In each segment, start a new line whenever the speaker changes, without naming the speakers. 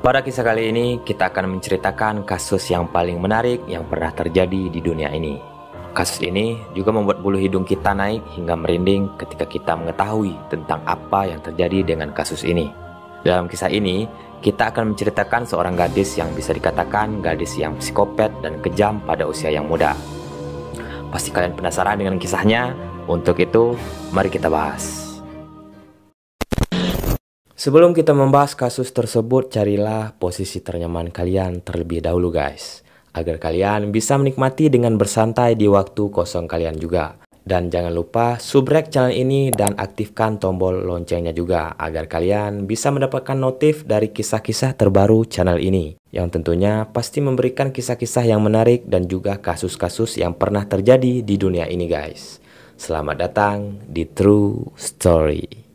Pada kisah kali ini, kita akan menceritakan kasus yang paling menarik yang pernah terjadi di dunia ini. Kasus ini juga membuat bulu hidung kita naik hingga merinding ketika kita mengetahui tentang apa yang terjadi dengan kasus ini. Dalam kisah ini, kita akan menceritakan seorang gadis yang bisa dikatakan gadis yang psikopat dan kejam pada usia yang muda. Pasti kalian penasaran dengan kisahnya? Untuk itu, mari kita bahas. Sebelum kita membahas kasus tersebut, carilah posisi ternyaman kalian terlebih dahulu guys, agar kalian bisa menikmati dengan bersantai di waktu kosong kalian juga. Dan jangan lupa subrek channel ini dan aktifkan tombol loncengnya juga, agar kalian bisa mendapatkan notif dari kisah-kisah terbaru channel ini, yang tentunya pasti memberikan kisah-kisah yang menarik dan juga kasus-kasus yang pernah terjadi di dunia ini guys. Selamat datang di True Story.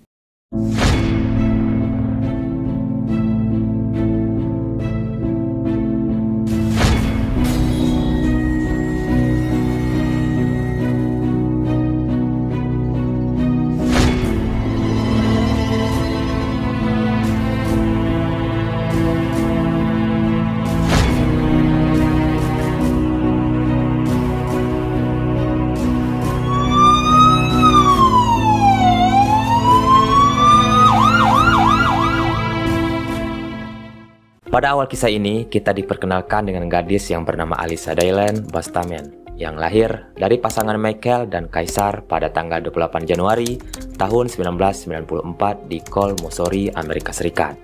Pada awal kisah ini, kita diperkenalkan dengan gadis yang bernama Alyssa Dylan Bastamen, yang lahir dari pasangan Michael dan Kaisar pada tanggal 28 Januari tahun 1994 di Cole, Missouri, Amerika Serikat.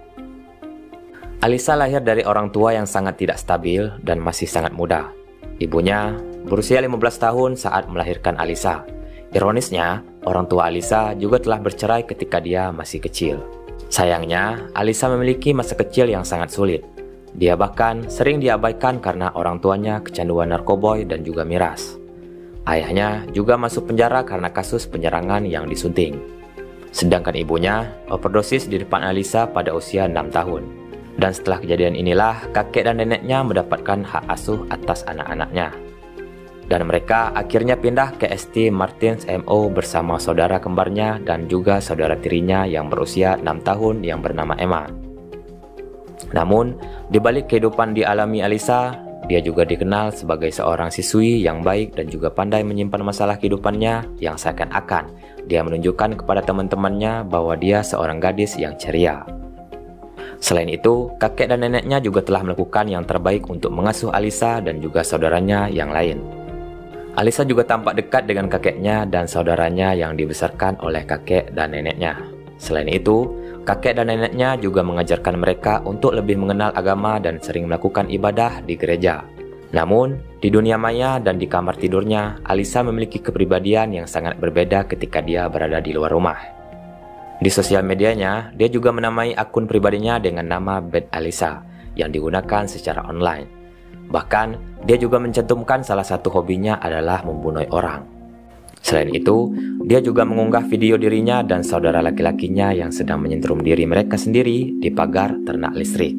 Alyssa lahir dari orang tua yang sangat tidak stabil dan masih sangat muda. Ibunya berusia 15 tahun saat melahirkan Alyssa. Ironisnya, orang tua Alyssa juga telah bercerai ketika dia masih kecil. Sayangnya, Alyssa memiliki masa kecil yang sangat sulit. Dia bahkan sering diabaikan karena orang tuanya kecanduan narkoboy dan juga miras. Ayahnya juga masuk penjara karena kasus penyerangan yang disunting. Sedangkan ibunya overdosis di depan Alyssa pada usia 6 tahun. Dan setelah kejadian inilah, kakek dan neneknya mendapatkan hak asuh atas anak-anaknya. Dan mereka akhirnya pindah ke St. Martin's MO bersama saudara kembarnya dan juga saudara tirinya yang berusia 6 tahun yang bernama Emma. Namun, di balik kehidupan dialami Alyssa, dia juga dikenal sebagai seorang siswi yang baik dan juga pandai menyimpan masalah kehidupannya yang seakan-akan dia menunjukkan kepada teman-temannya bahwa dia seorang gadis yang ceria. Selain itu, kakek dan neneknya juga telah melakukan yang terbaik untuk mengasuh Alyssa dan juga saudaranya yang lain. Alyssa juga tampak dekat dengan kakeknya dan saudaranya yang dibesarkan oleh kakek dan neneknya. Selain itu, kakek dan neneknya juga mengajarkan mereka untuk lebih mengenal agama dan sering melakukan ibadah di gereja. Namun, di dunia maya dan di kamar tidurnya, Alyssa memiliki kepribadian yang sangat berbeda ketika dia berada di luar rumah. Di sosial medianya, dia juga menamai akun pribadinya dengan nama Bad Alyssa yang digunakan secara online. Bahkan, dia juga mencantumkan salah satu hobinya adalah membunuh orang. Selain itu, dia juga mengunggah video dirinya dan saudara laki-lakinya yang sedang menyentrum diri mereka sendiri di pagar ternak listrik.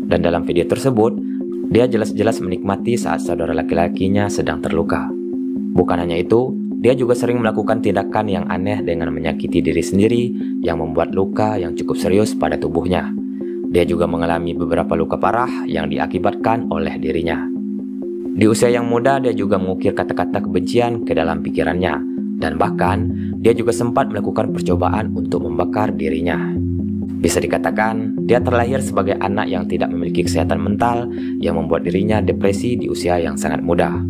Dan dalam video tersebut, dia jelas-jelas menikmati saat saudara laki-lakinya sedang terluka. Bukan hanya itu, dia juga sering melakukan tindakan yang aneh dengan menyakiti diri sendiri yang membuat luka yang cukup serius pada tubuhnya. Dia juga mengalami beberapa luka parah yang diakibatkan oleh dirinya. Di usia yang muda, dia juga mengukir kata-kata kebencian ke dalam pikirannya. Dan bahkan, dia juga sempat melakukan percobaan untuk membakar dirinya. Bisa dikatakan, dia terlahir sebagai anak yang tidak memiliki kesehatan mental yang membuat dirinya depresi di usia yang sangat muda.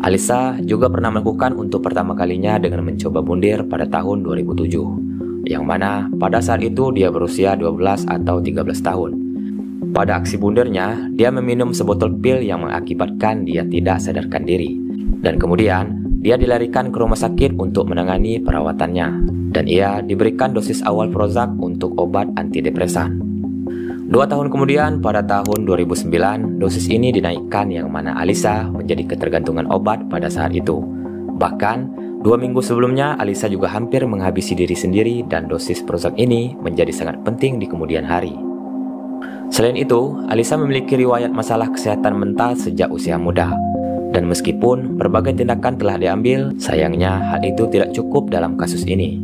Alyssa juga pernah melakukan untuk pertama kalinya dengan mencoba bundir pada tahun 2007. Yang mana pada saat itu dia berusia 12 atau 13 tahun. Pada aksi bundirnya, dia meminum sebotol pil yang mengakibatkan dia tidak sadarkan diri. Dan kemudian, dia dilarikan ke rumah sakit untuk menangani perawatannya. Dan ia diberikan dosis awal Prozac untuk obat antidepresan. 2 tahun kemudian, pada tahun 2009, dosis ini dinaikkan yang mana Alyssa menjadi ketergantungan obat pada saat itu. Bahkan, 2 minggu sebelumnya, Alyssa juga hampir menghabisi diri sendiri dan dosis Prozac ini menjadi sangat penting di kemudian hari. Selain itu, Alyssa memiliki riwayat masalah kesehatan mental sejak usia muda. Dan meskipun berbagai tindakan telah diambil, sayangnya hal itu tidak cukup dalam kasus ini.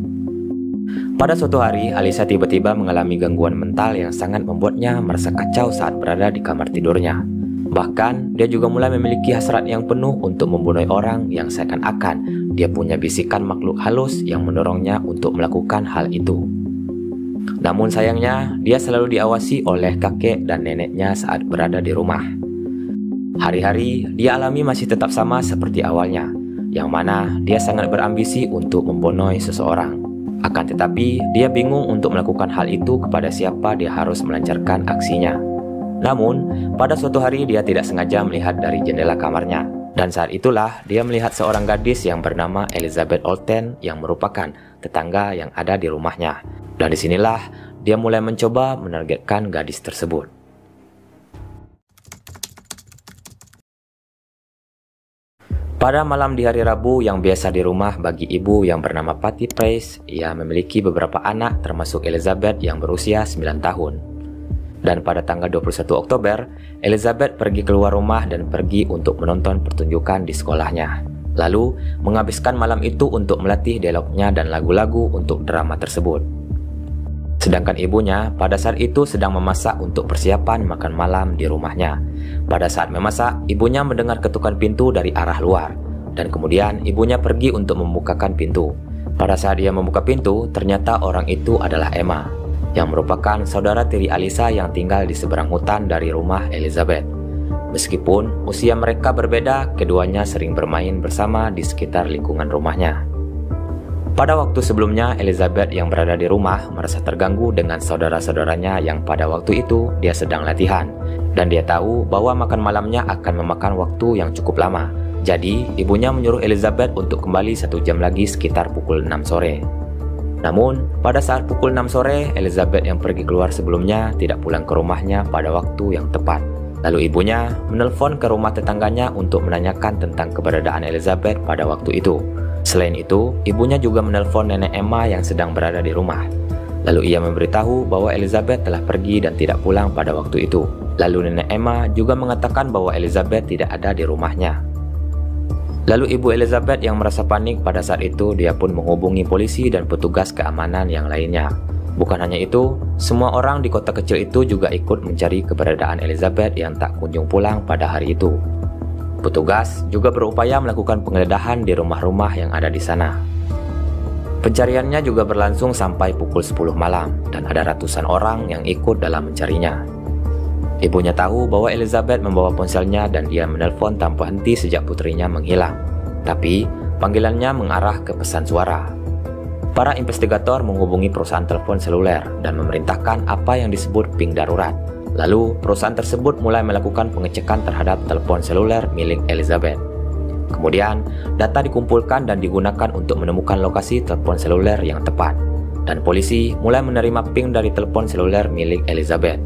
Pada suatu hari, Alisa tiba-tiba mengalami gangguan mental yang sangat membuatnya merasa kacau saat berada di kamar tidurnya. Bahkan, dia juga mulai memiliki hasrat yang penuh untuk membunuh orang yang seakan-akan dia punya bisikan makhluk halus yang mendorongnya untuk melakukan hal itu. Namun sayangnya, dia selalu diawasi oleh kakek dan neneknya saat berada di rumah. Hari-hari dia alami masih tetap sama seperti awalnya, yang mana dia sangat berambisi untuk membunuh seseorang. Akan tetapi, dia bingung untuk melakukan hal itu kepada siapa dia harus melancarkan aksinya. Namun, pada suatu hari dia tidak sengaja melihat dari jendela kamarnya. Dan saat itulah dia melihat seorang gadis yang bernama Elizabeth Olten yang merupakan tetangga yang ada di rumahnya. Dan disinilah dia mulai mencoba menargetkan gadis tersebut. Pada malam di hari Rabu yang biasa di rumah bagi ibu yang bernama Patty Price, ia memiliki beberapa anak termasuk Elizabeth yang berusia 9 tahun. Dan pada tanggal 21 Oktober, Elizabeth pergi keluar rumah dan pergi untuk menonton pertunjukan di sekolahnya. Lalu, menghabiskan malam itu untuk melatih dialognya dan lagu-lagu untuk drama tersebut. Sedangkan ibunya pada saat itu sedang memasak untuk persiapan makan malam di rumahnya. Pada saat memasak, ibunya mendengar ketukan pintu dari arah luar. Dan kemudian ibunya pergi untuk membukakan pintu. Pada saat dia membuka pintu, ternyata orang itu adalah Emma, yang merupakan saudara tiri Alisa yang tinggal di seberang hutan dari rumah Elizabeth. Meskipun usia mereka berbeda, keduanya sering bermain bersama di sekitar lingkungan rumahnya. Pada waktu sebelumnya, Elizabeth yang berada di rumah merasa terganggu dengan saudara-saudaranya yang pada waktu itu dia sedang latihan. Dan dia tahu bahwa makan malamnya akan memakan waktu yang cukup lama. Jadi, ibunya menyuruh Elizabeth untuk kembali 1 jam lagi sekitar pukul 6 sore. Namun, pada saat pukul 6 sore, Elizabeth yang pergi keluar sebelumnya tidak pulang ke rumahnya pada waktu yang tepat. Lalu ibunya menelpon ke rumah tetangganya untuk menanyakan tentang keberadaan Elizabeth pada waktu itu. Selain itu, ibunya juga menelpon nenek Emma yang sedang berada di rumah. Lalu ia memberitahu bahwa Elizabeth telah pergi dan tidak pulang pada waktu itu. Lalu nenek Emma juga mengatakan bahwa Elizabeth tidak ada di rumahnya. Lalu ibu Elizabeth yang merasa panik pada saat itu, dia pun menghubungi polisi dan petugas keamanan yang lainnya. Bukan hanya itu, semua orang di kota kecil itu juga ikut mencari keberadaan Elizabeth yang tak kunjung pulang pada hari itu. Petugas juga berupaya melakukan penggeledahan di rumah-rumah yang ada di sana. Pencariannya juga berlangsung sampai pukul 10 malam dan ada ratusan orang yang ikut dalam mencarinya. Ibunya tahu bahwa Elizabeth membawa ponselnya dan dia menelpon tanpa henti sejak putrinya menghilang. Tapi, panggilannya mengarah ke pesan suara. Para investigator menghubungi perusahaan telepon seluler dan memerintahkan apa yang disebut ping darurat. Lalu, perusahaan tersebut mulai melakukan pengecekan terhadap telepon seluler milik Elizabeth. Kemudian, data dikumpulkan dan digunakan untuk menemukan lokasi telepon seluler yang tepat. Dan polisi mulai menerima ping dari telepon seluler milik Elizabeth.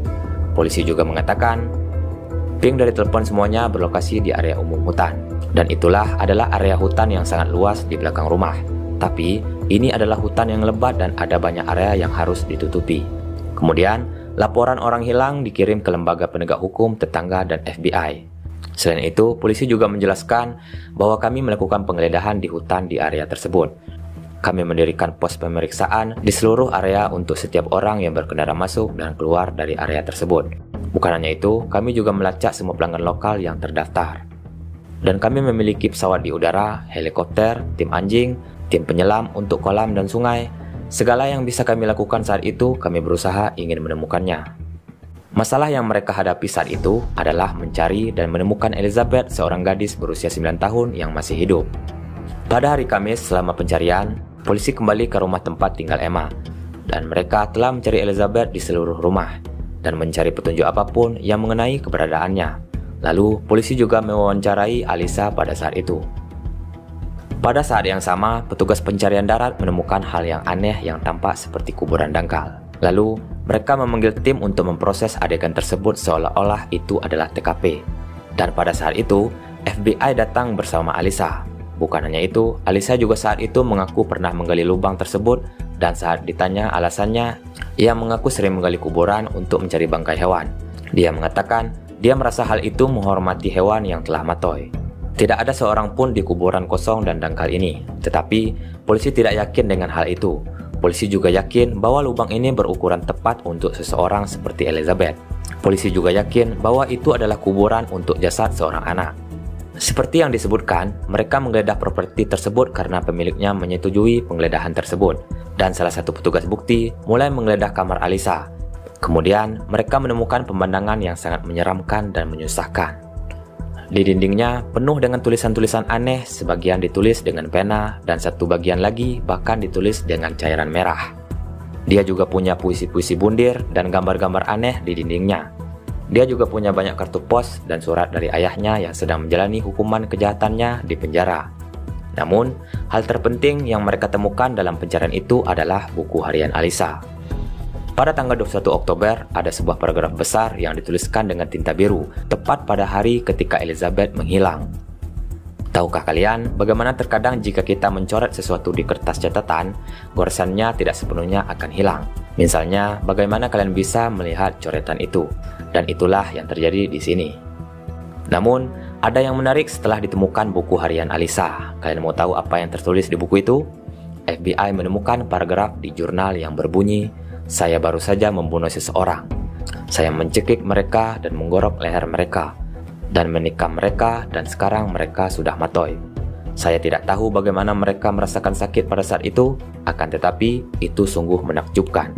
Polisi juga mengatakan, ping dari telepon semuanya berlokasi di area umum hutan. Dan itulah adalah area hutan yang sangat luas di belakang rumah. Tapi, ini adalah hutan yang lebat dan ada banyak area yang harus ditutupi. Kemudian, laporan orang hilang dikirim ke lembaga penegak hukum, tetangga, dan FBI. Selain itu, polisi juga menjelaskan bahwa kami melakukan penggeledahan di hutan di area tersebut. Kami mendirikan pos pemeriksaan di seluruh area untuk setiap orang yang berkendara masuk dan keluar dari area tersebut. Bukan hanya itu, kami juga melacak semua pelanggan lokal yang terdaftar. Dan kami memiliki pesawat di udara, helikopter, tim anjing, tim penyelam untuk kolam dan sungai. Segala yang bisa kami lakukan saat itu, kami berusaha ingin menemukannya. Masalah yang mereka hadapi saat itu adalah mencari dan menemukan Elizabeth, seorang gadis berusia 9 tahun yang masih hidup. Pada hari Kamis selama pencarian, polisi kembali ke rumah tempat tinggal Emma. Dan mereka telah mencari Elizabeth di seluruh rumah dan mencari petunjuk apapun yang mengenai keberadaannya. Lalu, polisi juga mewawancarai Alisa pada saat itu. Pada saat yang sama, petugas pencarian darat menemukan hal yang aneh yang tampak seperti kuburan dangkal. Lalu, mereka memanggil tim untuk memproses adegan tersebut seolah-olah itu adalah TKP. Dan pada saat itu, FBI datang bersama Alisa. Bukan hanya itu, Alisa juga saat itu mengaku pernah menggali lubang tersebut dan saat ditanya alasannya, ia mengaku sering menggali kuburan untuk mencari bangkai hewan. Dia mengatakan, dia merasa hal itu menghormati hewan yang telah mati. Tidak ada seorang pun di kuburan kosong dan dangkal ini, tetapi polisi tidak yakin dengan hal itu. Polisi juga yakin bahwa lubang ini berukuran tepat untuk seseorang seperti Elizabeth. Polisi juga yakin bahwa itu adalah kuburan untuk jasad seorang anak. Seperti yang disebutkan, mereka menggeledah properti tersebut karena pemiliknya menyetujui penggeledahan tersebut. Dan salah satu petugas bukti mulai menggeledah kamar Alyssa. Kemudian, mereka menemukan pemandangan yang sangat menyeramkan dan menyusahkan. Di dindingnya penuh dengan tulisan-tulisan aneh, sebagian ditulis dengan pena dan satu bagian lagi bahkan ditulis dengan cairan merah. Dia juga punya puisi-puisi bundir dan gambar-gambar aneh di dindingnya. Dia juga punya banyak kartu pos dan surat dari ayahnya yang sedang menjalani hukuman kejahatannya di penjara. Namun, hal terpenting yang mereka temukan dalam pencarian itu adalah buku harian Alyssa. Pada tanggal 21 Oktober, ada sebuah paragraf besar yang dituliskan dengan tinta biru, tepat pada hari ketika Elizabeth menghilang. Tahukah kalian bagaimana terkadang jika kita mencoret sesuatu di kertas catatan, goresannya tidak sepenuhnya akan hilang? Misalnya, bagaimana kalian bisa melihat coretan itu? Dan itulah yang terjadi di sini. Namun, ada yang menarik setelah ditemukan buku harian Alyssa. Kalian mau tahu apa yang tertulis di buku itu? FBI menemukan paragraf di jurnal yang berbunyi, "Saya baru saja membunuh seseorang. Saya mencekik mereka dan menggorok leher mereka, dan menikam mereka, dan sekarang mereka sudah matoy. Saya tidak tahu bagaimana mereka merasakan sakit pada saat itu, akan tetapi itu sungguh menakjubkan.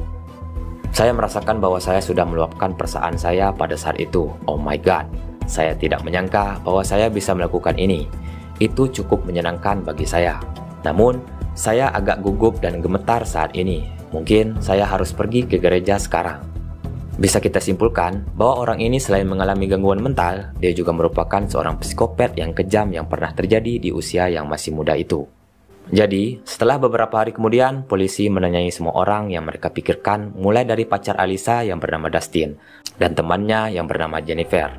Saya merasakan bahwa saya sudah meluapkan perasaan saya pada saat itu. Oh my God, saya tidak menyangka bahwa saya bisa melakukan ini. Itu cukup menyenangkan bagi saya. Namun, saya agak gugup dan gemetar saat ini. Mungkin saya harus pergi ke gereja sekarang." Bisa kita simpulkan bahwa orang ini selain mengalami gangguan mental, dia juga merupakan seorang psikopat yang kejam yang pernah terjadi di usia yang masih muda itu. Jadi, setelah beberapa hari kemudian, polisi menanyai semua orang yang mereka pikirkan, mulai dari pacar Alyssa yang bernama Dustin dan temannya yang bernama Jennifer.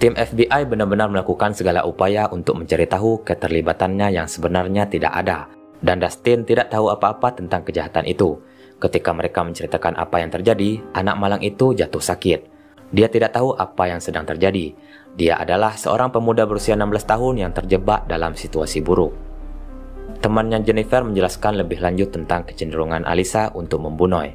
Tim FBI benar-benar melakukan segala upaya untuk mencari tahu keterlibatannya yang sebenarnya tidak ada. Dan Dustin tidak tahu apa-apa tentang kejahatan itu. Ketika mereka menceritakan apa yang terjadi, anak malang itu jatuh sakit. Dia tidak tahu apa yang sedang terjadi. Dia adalah seorang pemuda berusia 16 tahun yang terjebak dalam situasi buruk. Temannya Jennifer menjelaskan lebih lanjut tentang kecenderungan Alyssa untuk membunuh.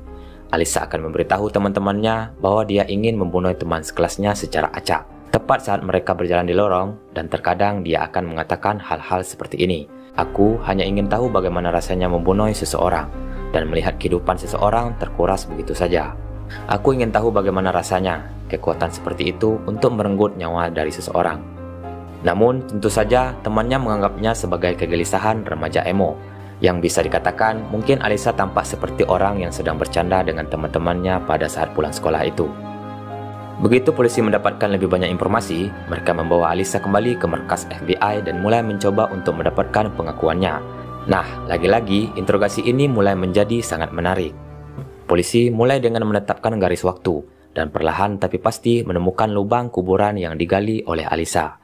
Alyssa akan memberitahu teman-temannya bahwa dia ingin membunuh teman sekelasnya secara acak. Tepat saat mereka berjalan di lorong, dan terkadang dia akan mengatakan hal-hal seperti ini. "Aku hanya ingin tahu bagaimana rasanya membunuh seseorang dan melihat kehidupan seseorang terkuras begitu saja. Aku ingin tahu bagaimana rasanya kekuatan seperti itu untuk merenggut nyawa dari seseorang." Namun, tentu saja temannya menganggapnya sebagai kegelisahan remaja emo, yang bisa dikatakan mungkin Alyssa tampak seperti orang yang sedang bercanda dengan teman-temannya pada saat pulang sekolah itu. Begitu polisi mendapatkan lebih banyak informasi, mereka membawa Alyssa kembali ke markas FBI dan mulai mencoba untuk mendapatkan pengakuannya. Nah, lagi-lagi interogasi ini mulai menjadi sangat menarik. Polisi mulai dengan menetapkan garis waktu, dan perlahan tapi pasti menemukan lubang kuburan yang digali oleh Alyssa.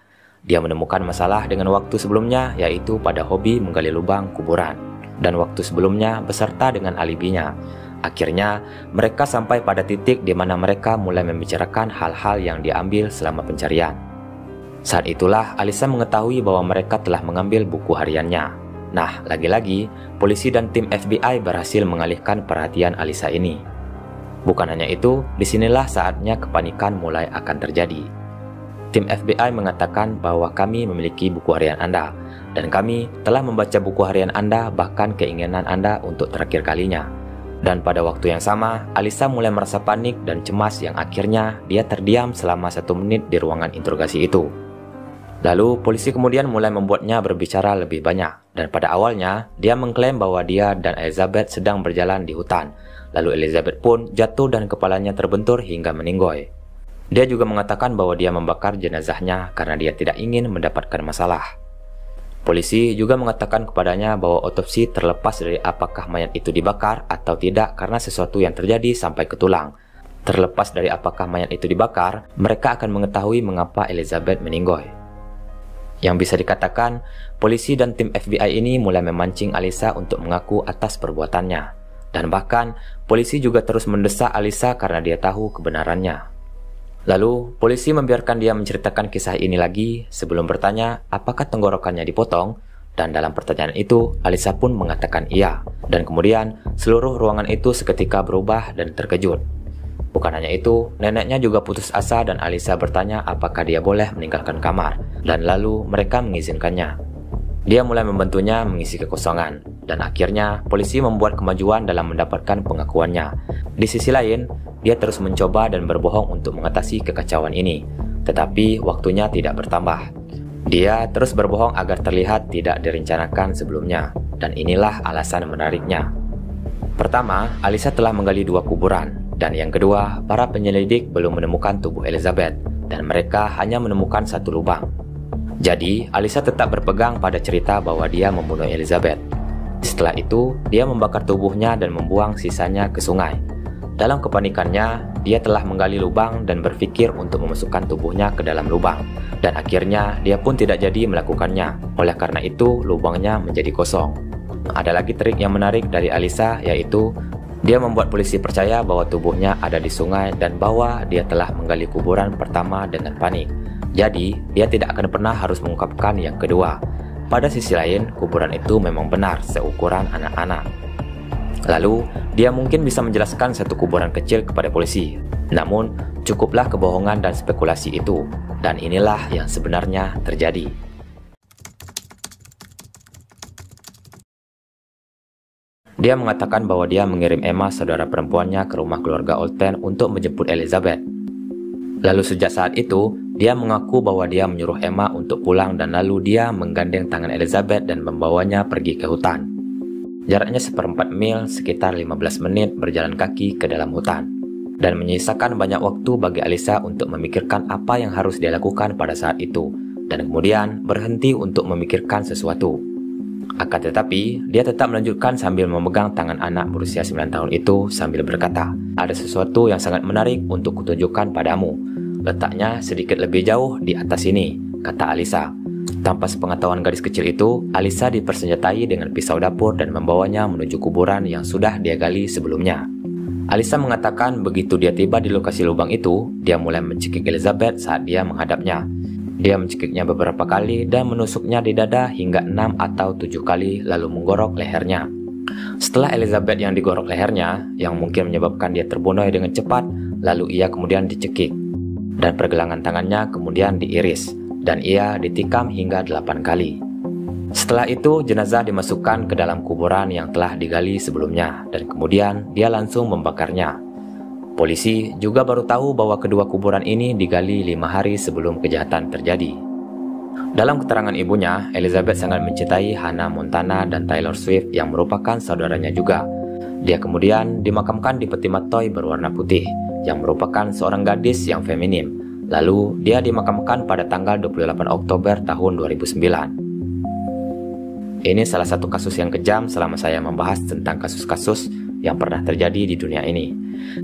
Dia menemukan masalah dengan waktu sebelumnya, yaitu pada hobi menggali lubang kuburan, dan waktu sebelumnya beserta dengan alibinya. Akhirnya, mereka sampai pada titik di mana mereka mulai membicarakan hal-hal yang diambil selama pencarian. Saat itulah Alyssa mengetahui bahwa mereka telah mengambil buku hariannya. Nah, lagi-lagi, polisi dan tim FBI berhasil mengalihkan perhatian Alyssa ini. Bukan hanya itu, disinilah saatnya kepanikan mulai akan terjadi. Tim FBI mengatakan bahwa kami memiliki buku harian Anda, dan kami telah membaca buku harian Anda, bahkan keinginan Anda untuk terakhir kalinya. Dan pada waktu yang sama, Alyssa mulai merasa panik dan cemas yang akhirnya dia terdiam selama 1 menit di ruangan interogasi itu. Lalu, polisi kemudian mulai membuatnya berbicara lebih banyak. Dan pada awalnya, dia mengklaim bahwa dia dan Elizabeth sedang berjalan di hutan. Lalu Elizabeth pun jatuh dan kepalanya terbentur hingga meninggoy. Dia juga mengatakan bahwa dia membakar jenazahnya karena dia tidak ingin mendapatkan masalah. Polisi juga mengatakan kepadanya bahwa otopsi terlepas dari apakah mayat itu dibakar atau tidak karena sesuatu yang terjadi sampai ke tulang. Terlepas dari apakah mayat itu dibakar, mereka akan mengetahui mengapa Elizabeth meninggoy. Yang bisa dikatakan, polisi dan tim FBI ini mulai memancing Alyssa untuk mengaku atas perbuatannya. Dan bahkan, polisi juga terus mendesak Alyssa karena dia tahu kebenarannya. Lalu, polisi membiarkan dia menceritakan kisah ini lagi sebelum bertanya apakah tenggorokannya dipotong, Dan dalam pertanyaan itu, Alisa pun mengatakan iya. Dan kemudian, seluruh ruangan itu seketika berubah dan terkejut. Bukan hanya itu, neneknya juga putus asa dan Alisa bertanya apakah dia boleh meninggalkan kamar. Dan lalu mereka mengizinkannya. Dia mulai membantunya mengisi kekosongan. Dan akhirnya, polisi membuat kemajuan dalam mendapatkan pengakuannya. Di sisi lain, dia terus mencoba dan berbohong untuk mengatasi kekacauan ini. Tetapi waktunya tidak bertambah. Dia terus berbohong agar terlihat tidak direncanakan sebelumnya, dan inilah alasan menariknya. Pertama, Alisa telah menggali 2 kuburan, dan yang kedua, para penyelidik belum menemukan tubuh Elizabeth, dan mereka hanya menemukan 1 lubang. Jadi, Alisa tetap berpegang pada cerita bahwa dia membunuh Elizabeth. Setelah itu, dia membakar tubuhnya dan membuang sisanya ke sungai. Dalam kepanikannya, dia telah menggali lubang dan berpikir untuk memasukkan tubuhnya ke dalam lubang. Dan akhirnya, dia pun tidak jadi melakukannya. Oleh karena itu, lubangnya menjadi kosong. Ada lagi trik yang menarik dari Alisa, yaitu dia membuat polisi percaya bahwa tubuhnya ada di sungai dan bahwa dia telah menggali kuburan pertama dengan panik. Jadi, dia tidak akan pernah harus mengungkapkan yang kedua. Pada sisi lain, kuburan itu memang benar seukuran anak-anak. Lalu, dia mungkin bisa menjelaskan 1 kuburan kecil kepada polisi. Namun, cukuplah kebohongan dan spekulasi itu. Dan inilah yang sebenarnya terjadi. Dia mengatakan bahwa dia mengirim Emma, saudara perempuannya, ke rumah keluarga Olten untuk menjemput Elizabeth. Lalu sejak saat itu, dia mengaku bahwa dia menyuruh Emma untuk pulang dan lalu dia menggandeng tangan Elizabeth dan membawanya pergi ke hutan. Jaraknya 1/4 mil, sekitar 15 menit berjalan kaki ke dalam hutan. Dan menyisakan banyak waktu bagi Alisa untuk memikirkan apa yang harus dia lakukan pada saat itu. Dan kemudian berhenti untuk memikirkan sesuatu. Akan tetapi, dia tetap melanjutkan sambil memegang tangan anak berusia 9 tahun itu sambil berkata, "Ada sesuatu yang sangat menarik untuk kutunjukkan padamu. Letaknya sedikit lebih jauh di atas sini," kata Alisa. Tanpa sepengetahuan gadis kecil itu, Alisa dipersenjatai dengan pisau dapur dan membawanya menuju kuburan yang sudah dia gali sebelumnya. Alisa mengatakan begitu dia tiba di lokasi lubang itu, dia mulai mencekik Elizabeth saat dia menghadapnya. Dia mencekiknya beberapa kali dan menusuknya di dada hingga 6 atau 7 kali lalu menggorok lehernya. Setelah Elizabeth yang digorok lehernya, yang mungkin menyebabkan dia terbunuh dengan cepat, lalu ia kemudian dicekik. Dan pergelangan tangannya kemudian diiris. Dan ia ditikam hingga 8 kali. Setelah itu, jenazah dimasukkan ke dalam kuburan yang telah digali sebelumnya, dan kemudian dia langsung membakarnya. Polisi juga baru tahu bahwa kedua kuburan ini digali 5 hari sebelum kejahatan terjadi. Dalam keterangan ibunya, Elizabeth sangat mencintai Hannah Montana dan Taylor Swift yang merupakan saudaranya juga. Dia kemudian dimakamkan di peti matoy berwarna putih, yang merupakan seorang gadis yang feminim. Lalu, dia dimakamkan pada tanggal 28 Oktober tahun 2009. Ini salah satu kasus yang kejam selama saya membahas tentang kasus-kasus yang pernah terjadi di dunia ini.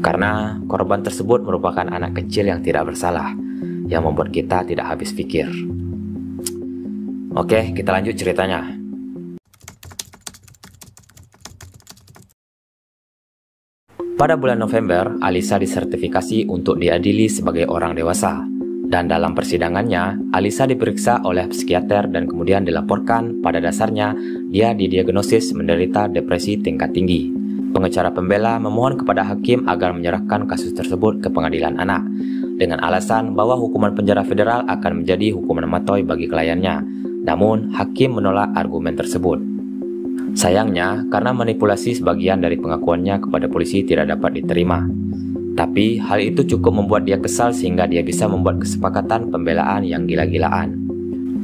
Karena korban tersebut merupakan anak kecil yang tidak bersalah, yang membuat kita tidak habis pikir. Oke, kita lanjut ceritanya. Pada bulan November, Alisa disertifikasi untuk diadili sebagai orang dewasa. Dan dalam persidangannya, Alisa diperiksa oleh psikiater dan kemudian dilaporkan pada dasarnya dia didiagnosis menderita depresi tingkat tinggi. Pengacara pembela memohon kepada hakim agar menyerahkan kasus tersebut ke pengadilan anak, dengan alasan bahwa hukuman penjara federal akan menjadi hukuman matoy bagi kliennya. Namun, hakim menolak argumen tersebut. Sayangnya, karena manipulasi sebagian dari pengakuannya kepada polisi tidak dapat diterima. Tapi, hal itu cukup membuat dia kesal sehingga dia bisa membuat kesepakatan pembelaan yang gila-gilaan.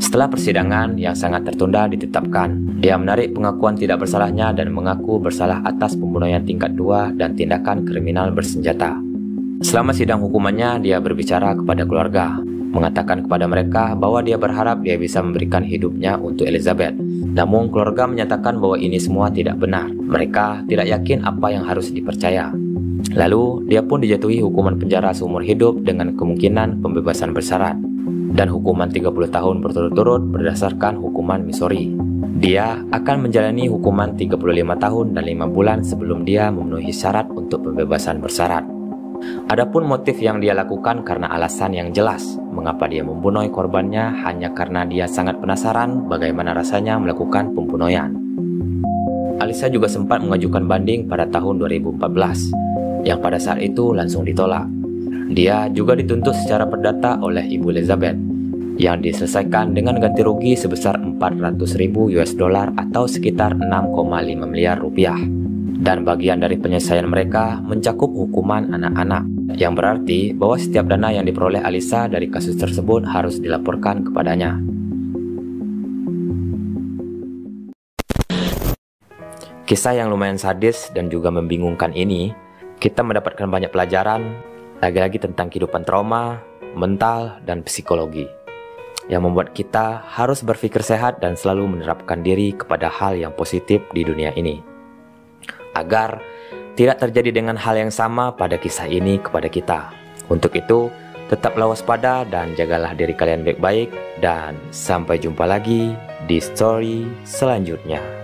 Setelah persidangan yang sangat tertunda ditetapkan, dia menarik pengakuan tidak bersalahnya dan mengaku bersalah atas pembunuhan tingkat 2 dan tindakan kriminal bersenjata. Selama sidang hukumannya, dia berbicara kepada keluarga, mengatakan kepada mereka bahwa dia berharap dia bisa memberikan hidupnya untuk Elizabeth. Namun keluarga menyatakan bahwa ini semua tidak benar. Mereka tidak yakin apa yang harus dipercaya. Lalu dia pun dijatuhi hukuman penjara seumur hidup dengan kemungkinan pembebasan bersyarat dan hukuman 30 tahun berturut-turut berdasarkan hukuman Missouri. Dia akan menjalani hukuman 35 tahun dan 5 bulan sebelum dia memenuhi syarat untuk pembebasan bersyarat. Adapun motif yang dia lakukan karena alasan yang jelas mengapa dia membunuh korbannya hanya karena dia sangat penasaran bagaimana rasanya melakukan pembunuhan. Alisa juga sempat mengajukan banding pada tahun 2014 yang pada saat itu langsung ditolak. Dia juga dituntut secara perdata oleh Ibu Elizabeth yang diselesaikan dengan ganti rugi sebesar 400.000 US dollar atau sekitar 6,5 miliar rupiah. Dan bagian dari penyelesaian mereka mencakup hukuman anak-anak, yang berarti bahwa setiap dana yang diperoleh Alisa dari kasus tersebut harus dilaporkan kepadanya. Kisah yang lumayan sadis dan juga membingungkan ini, kita mendapatkan banyak pelajaran, lagi-lagi tentang kehidupan trauma, mental, dan psikologi, yang membuat kita harus berpikir sehat dan selalu menerapkan diri kepada hal yang positif di dunia ini, agar tidak terjadi dengan hal yang sama pada kisah ini kepada kita. Untuk itu, tetaplah waspada dan jagalah diri kalian baik-baik, dan sampai jumpa lagi di story selanjutnya.